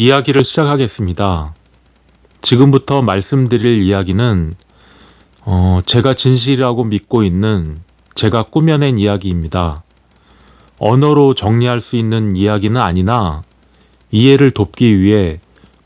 이야기를 시작하겠습니다. 지금부터 말씀드릴 이야기는 제가 진실이라고 믿고 있는 제가 꾸며낸 이야기입니다. 언어로 정리할 수 있는 이야기는 아니나 이해를 돕기 위해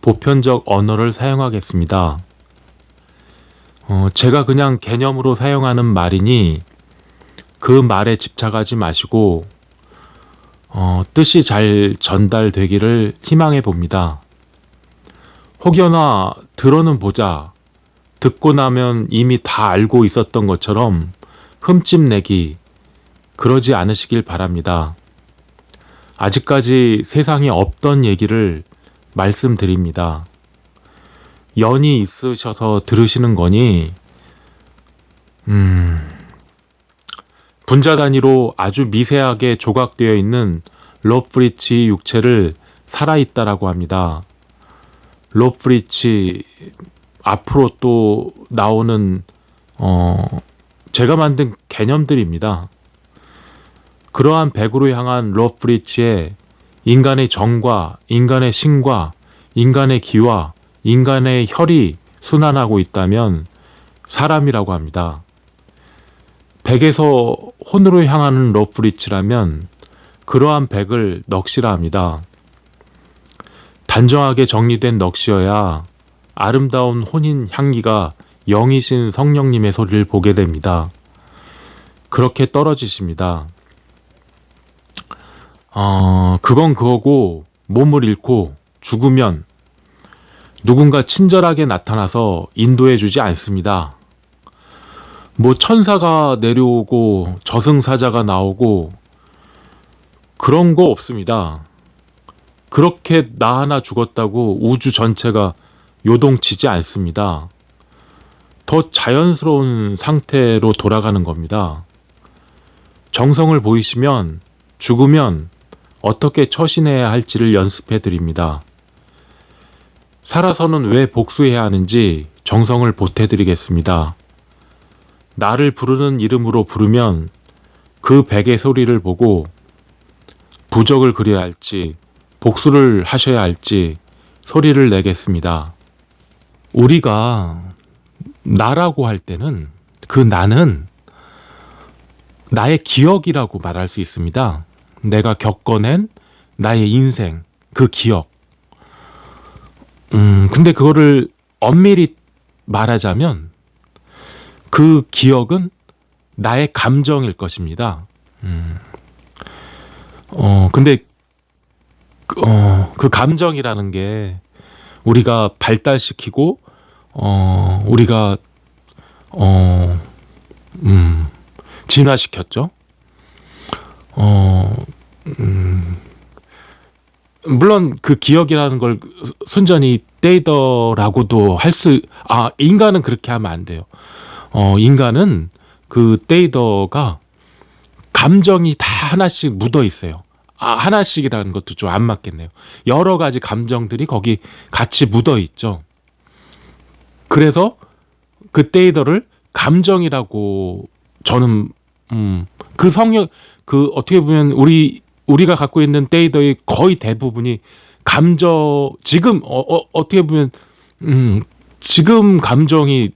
보편적 언어를 사용하겠습니다. 제가 그냥 개념으로 사용하는 말이니 그 말에 집착하지 마시고 뜻이 잘 전달되기를 희망해 봅니다. 혹여나 들어는 보자, 듣고 나면 이미 다 알고 있었던 것처럼 흠집내기, 그러지 않으시길 바랍니다. 아직까지 세상에 없던 얘기를 말씀드립니다. 연이 있으셔서 들으시는 거니 분자 단위로 아주 미세하게 조각되어 있는 로프리치 육체를 살아있다라고 합니다. 로프리치 앞으로 또 나오는 제가 만든 개념들입니다. 그러한 백으로 향한 로프리치에 인간의 정과 인간의 신과 인간의 기와 인간의 혈이 순환하고 있다면 사람이라고 합니다. 백에서 혼으로 향하는 로프리치라면 그러한 백을 넋이라 합니다. 단정하게 정리된 넋이어야 아름다운 혼인 향기가 영이신 성령님의 소리를 보게 됩니다. 그렇게 떨어지십니다. 그건 그거고 몸을 잃고 죽으면 누군가 친절하게 나타나서 인도해 주지 않습니다. 뭐 천사가 내려오고 저승사자가 나오고 그런 거 없습니다. 그렇게 나 하나 죽었다고 우주 전체가 요동치지 않습니다. 더 자연스러운 상태로 돌아가는 겁니다. 정성을 보이시면 죽으면 어떻게 처신해야 할지를 연습해 드립니다. 살아서는 왜 복수해야 하는지 정성을 보태 드리겠습니다. 나를 부르는 이름으로 부르면 그 백의 소리를 보고 부적을 그려야 할지 복수를 하셔야 할지 소리를 내겠습니다. 우리가 나라고 할 때는 그 나는 나의 기억이라고 말할 수 있습니다. 내가 겪어낸 나의 인생, 그 기억. 근데 그거를 엄밀히 말하자면 그 기억은 나의 감정일 것입니다. 근데 그 감정이라는 게 우리가 발달시키고 우리가 진화시켰죠. 물론 그 기억이라는 걸 순전히 데이터라고도 인간은 그렇게 하면 안 돼요. 인간은 그 데이터가 감정이 다 하나씩 묻어 있어요. 하나씩이라는 것도 좀 안 맞겠네요. 여러 가지 감정들이 거기 같이 묻어 있죠. 그래서 그 데이터를 감정이라고 저는 그 성역 어떻게 보면 우리가 갖고 있는 데이터의 거의 대부분이 지금 어떻게 보면 지금 감정이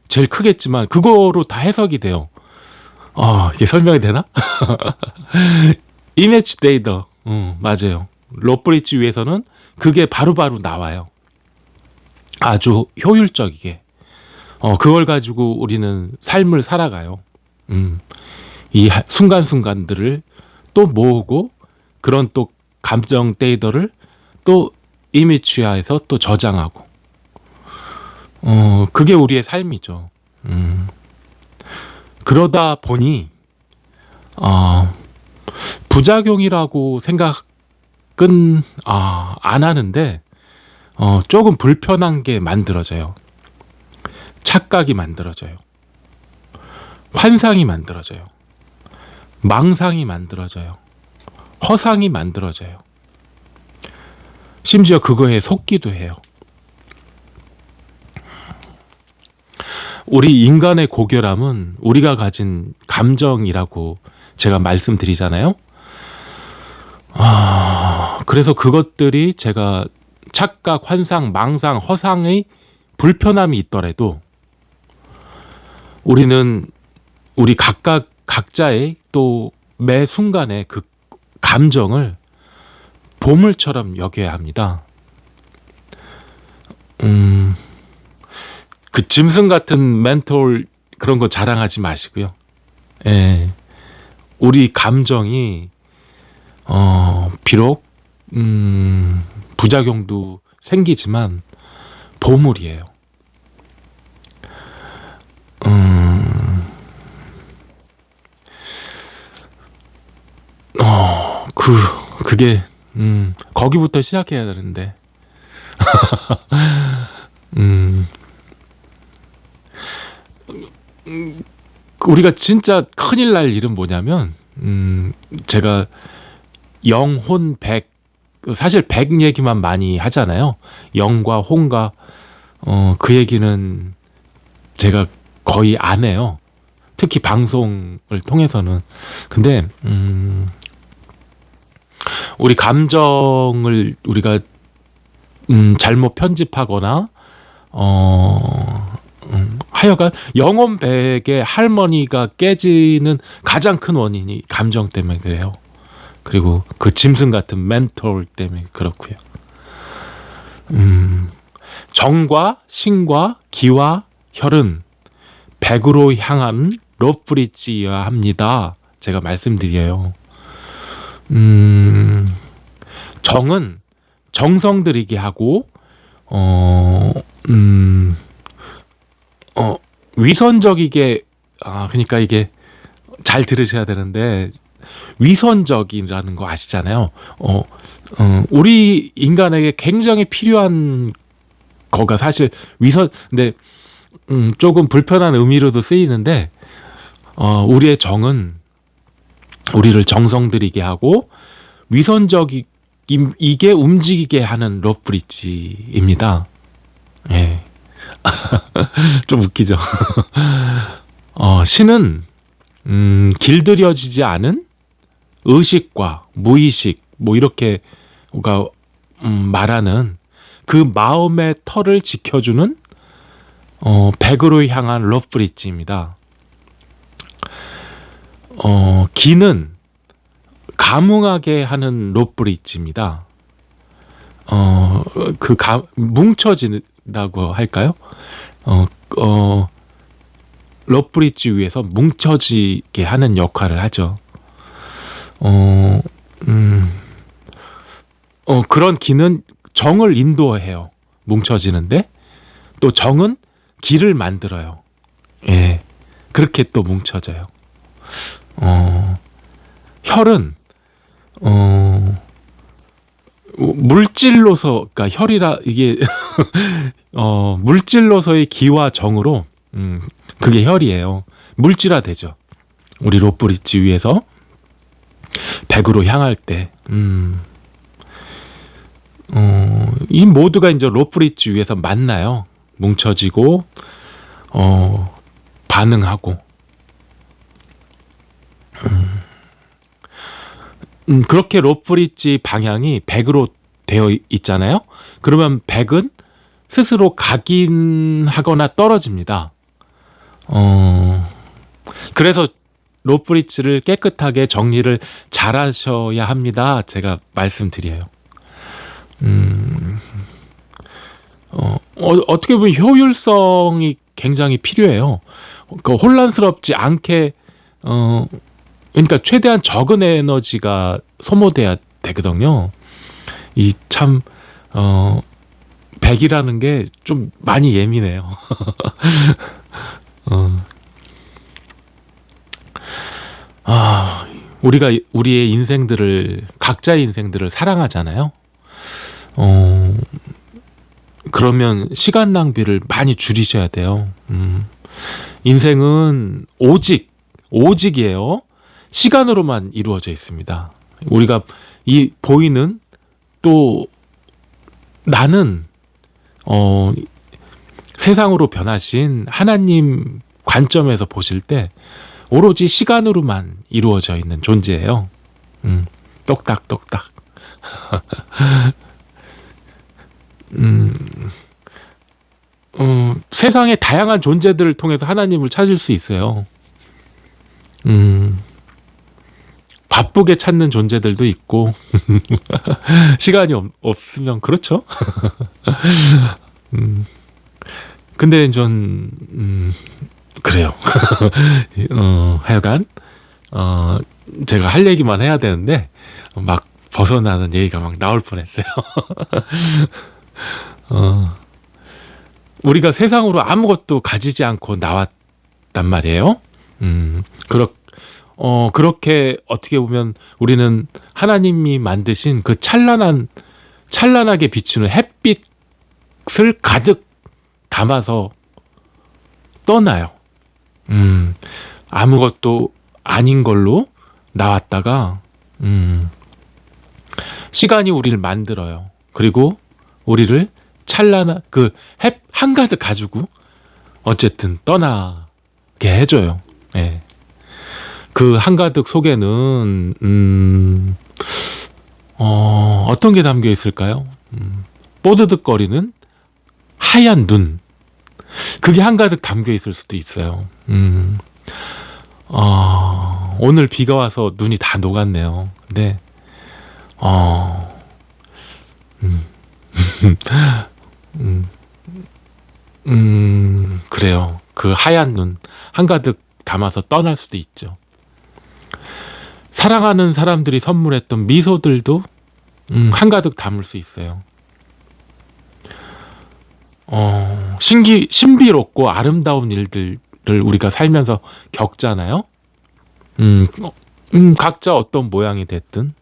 제일 크겠지만 그거로 다 해석이 돼요. 이게 설명이 되나? 이미지 데이터 맞아요. 로프리치 위에서는 그게 바로바로 나와요. 아주 효율적이게 그걸 가지고 우리는 삶을 살아가요. 이 순간순간들을 또 모으고 그런 또 감정 데이터를 또 이미지화해서 또 저장하고 그게 우리의 삶이죠. 그러다 보니 부작용이라고 생각은 안 하는데 조금 불편한 게 만들어져요. 착각이 만들어져요. 환상이 만들어져요. 망상이 만들어져요. 허상이 만들어져요. 심지어 그거에 속기도 해요. 우리 인간의 고결함은 우리가 가진 감정이라고 제가 말씀드리잖아요. 그래서 그것들이 제가 착각, 환상, 망상, 허상의 불편함이 있더라도 우리는 우리 각자의 또 매 순간의 그 감정을 보물처럼 여겨야 합니다. 그 짐승 같은 멘톨 그런 거 자랑하지 마시고요. 예. 우리 감정이 비록 부작용도 생기지만 보물이에요. 그게 거기부터 시작해야 되는데. 우리가 진짜 큰일 날 일은 뭐냐면 제가 영혼 백, 사실 백 얘기만 많이 하잖아요. 영과 혼과 그 얘기는 제가 거의 안 해요. 특히 방송을 통해서는. 근데 우리 감정을 우리가 잘못 편집하거나 하여간 영혼 백의 할머니가 깨지는 가장 큰 원인이 감정 때문에 그래요. 그리고 그 짐승 같은 멘톨 때문에 그렇고요. 정과 신과 기와 혈은 백으로 향한 로프리지여야 합니다. 제가 말씀드려요. 정은 정성 들이게 하고 위선적이게, 그러니까 이게 잘 들으셔야 되는데, 위선적이라는 거 아시잖아요. 우리 인간에게 굉장히 필요한 거가 사실 근데 조금 불편한 의미로도 쓰이는데, 우리의 정은 우리를 정성 들이게 하고 위선적이게 움직이게 하는 러브리지입니다. 예. 좀 웃기죠. 신은 길들여지지 않은 의식과 무의식 뭐 이렇게 우리가 말하는 그 마음의 털을 지켜주는 백으로 향한 러브리지입니다. 기는 감흥하게 하는 러브리지입니다. 뭉쳐진다고 할까요? 러브리지 위에서 뭉쳐지게 하는 역할을 하죠. 그런 기는 정을 인도해요. 뭉쳐지는데 또 정은 기를 만들어요. 예, 그렇게 또 뭉쳐져요. 혈은 물질로서, 그러니까 혈이라 이게 물질로서의 기와 정으로 그게 혈이에요. 물질화되죠. 우리 로브리지 위에서 백으로 향할 때 이 모두가 이제 로브리지 위에서 만나요. 뭉쳐지고 반응하고 그렇게 로브리지 방향이 백으로 되어 있잖아요. 그러면 백은 스스로 각인하거나 떨어집니다. 그래서 로브리지를 깨끗하게 정리를 잘 하셔야 합니다. 제가 말씀드려요. 어떻게 보면 효율성이 굉장히 필요해요. 혼란스럽지 않게 그러니까 최대한 적은 에너지가 소모돼야 되거든요. 이 참 백이라는 게 좀 많이 예민해요. 우리가 우리의 인생들을, 각자의 인생들을 사랑하잖아요. 그러면 시간 낭비를 많이 줄이셔야 돼요. 인생은 오직이에요. 시간으로만 이루어져 있습니다. 우리가 이 보이는 또 나는 세상으로 변하신 하나님 관점에서 보실 때 오로지 시간으로만 이루어져 있는 존재예요. 똑딱똑딱. 음, 세상의 다양한 존재들을 통해서 하나님을 찾을 수 있어요. 바쁘게 찾는 존재들도 있고 시간이 없으면 그렇죠. 근데 전 그래요. 하여간 제가 할 얘기만 해야 되는데 막 벗어나는 얘기가 막 나올 뻔했어요. 우리가 세상으로 아무것도 가지지 않고 나왔단 말이에요. 그렇게 어떻게 보면 우리는 하나님이 만드신 그 찬란하게 비추는 햇빛을 가득 담아서 떠나요. 아무것도 아닌 걸로 나왔다가 시간이 우리를 만들어요. 그리고 우리를 찬란한 그 햇 한가득 가지고 어쨌든 떠나게 해줘요. 예. 그 한가득 속에는 어떤 게 담겨 있을까요? 뽀드득거리는 하얀 눈, 그게 한가득 담겨 있을 수도 있어요. 오늘 비가 와서 눈이 다 녹았네요. 근데 그래요. 그 하얀 눈 한가득 담아서 떠날 수도 있죠. 사랑하는 사람들이 선물했던 미소들도 한가득 담을 수 있어요. 신비롭고 아름다운 일들을 우리가 살면서 겪잖아요. 각자 어떤 모양이 됐든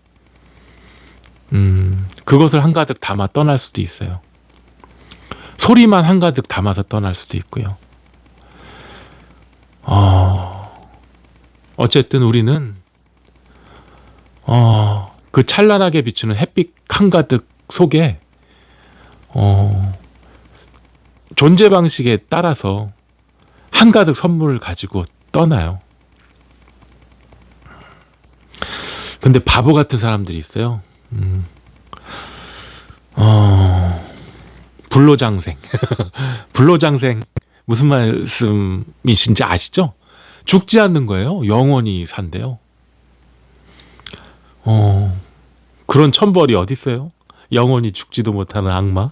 그것을 한가득 담아 떠날 수도 있어요. 소리만 한가득 담아서 떠날 수도 있고요. 어쨌든 우리는 그 찬란하게 비추는 햇빛 한가득 속에 존재 방식에 따라서 한가득 선물을 가지고 떠나요. 근데 바보 같은 사람들이 있어요. 불로장생. 불로장생 무슨 말씀이신지 아시죠? 죽지 않는 거예요. 영원히 산대요. 그런 천벌이 어디 있어요? 영원히 죽지도 못하는 악마.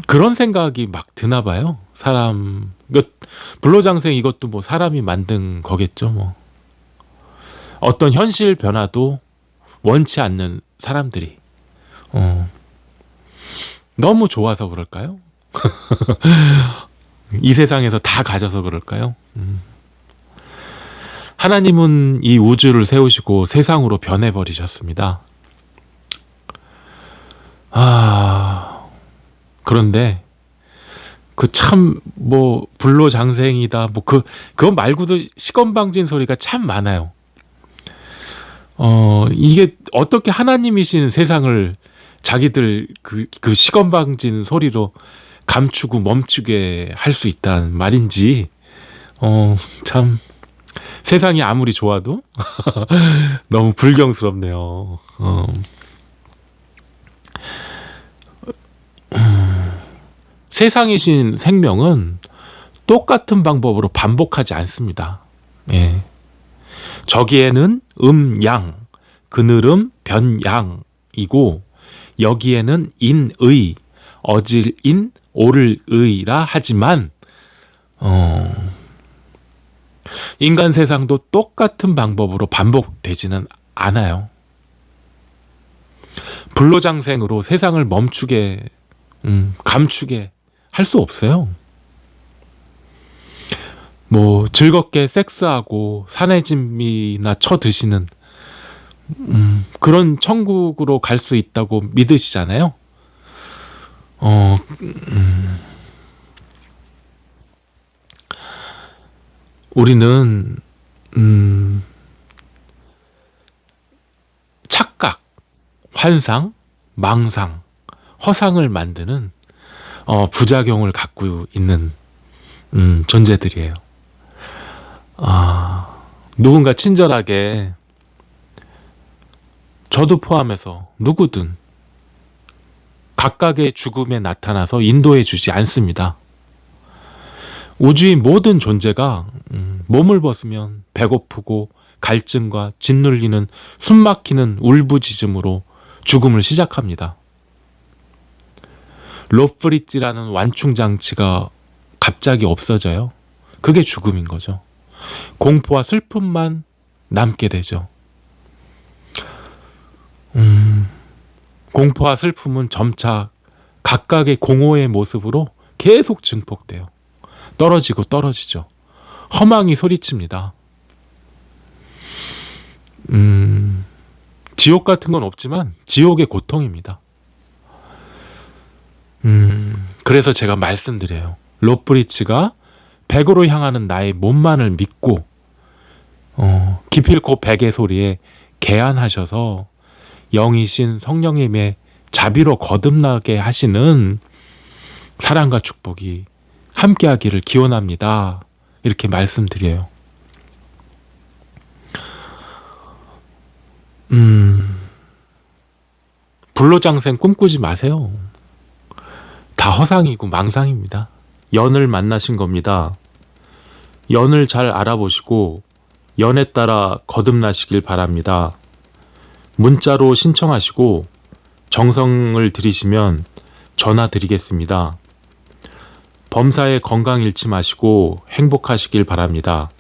그런 생각이 막 드나 봐요. 사람, 불로장생 이것도 뭐 사람이 만든 거겠죠. 뭐 어떤 현실 변화도 원치 않는 사람들이 너무 좋아서 그럴까요? 이 세상에서 다 가져서 그럴까요? 하나님은 이 우주를 세우시고 세상으로 변해버리셨습니다. 그런데 그 참 뭐 불로장생이다 뭐 그거 말고도 시건방진 소리가 참 많아요. 이게 어떻게 하나님이신 세상을 자기들 그 시건방진 소리로 감추고 멈추게 할 수 있다는 말인지 참 세상이 아무리 좋아도 너무 불경스럽네요. 세상이신 생명은 똑같은 방법으로 반복하지 않습니다. 예. 저기에는 양, 그늘음 변양이고 여기에는 인의, 어질인 오를의라 하지만 인간 세상도 똑같은 방법으로 반복되지는 않아요. 불로장생으로 세상을 멈추게 감추게 할 수 없어요. 뭐 즐겁게 섹스하고 산해진미나 쳐드시는 그런 천국으로 갈 수 있다고 믿으시잖아요. 우리는 착각, 환상, 망상, 허상을 만드는 부작용을 갖고 있는 존재들이에요. 누군가 친절하게 저도 포함해서 누구든 각각의 죽음에 나타나서 인도해 주지 않습니다. 우주의 모든 존재가 몸을 벗으면 배고프고 갈증과 짓눌리는 숨막히는 울부짖음으로 죽음을 시작합니다. 로프리지라는 완충 장치가 갑자기 없어져요. 그게 죽음인 거죠. 공포와 슬픔만 남게 되죠. 공포와 슬픔은 점차 각각의 공허의 모습으로 계속 증폭돼요. 떨어지고 떨어지죠. 허망이 소리칩니다. 지옥 같은 건 없지만 지옥의 고통입니다. 그래서 제가 말씀드려요. 로프리츠가 백으로 향하는 나의 몸만을 믿고 기필코 백의 소리에 개안하셔서 영이신 성령님의 자비로 거듭나게 하시는 사랑과 축복이 함께하기를 기원합니다. 이렇게 말씀드려요. 불로장생 꿈꾸지 마세요. 다 허상이고 망상입니다. 연을 만나신 겁니다. 연을 잘 알아보시고 연에 따라 거듭나시길 바랍니다. 문자로 신청하시고 정성을 들이시면 전화 드리겠습니다. 범사에 건강 잃지 마시고 행복하시길 바랍니다.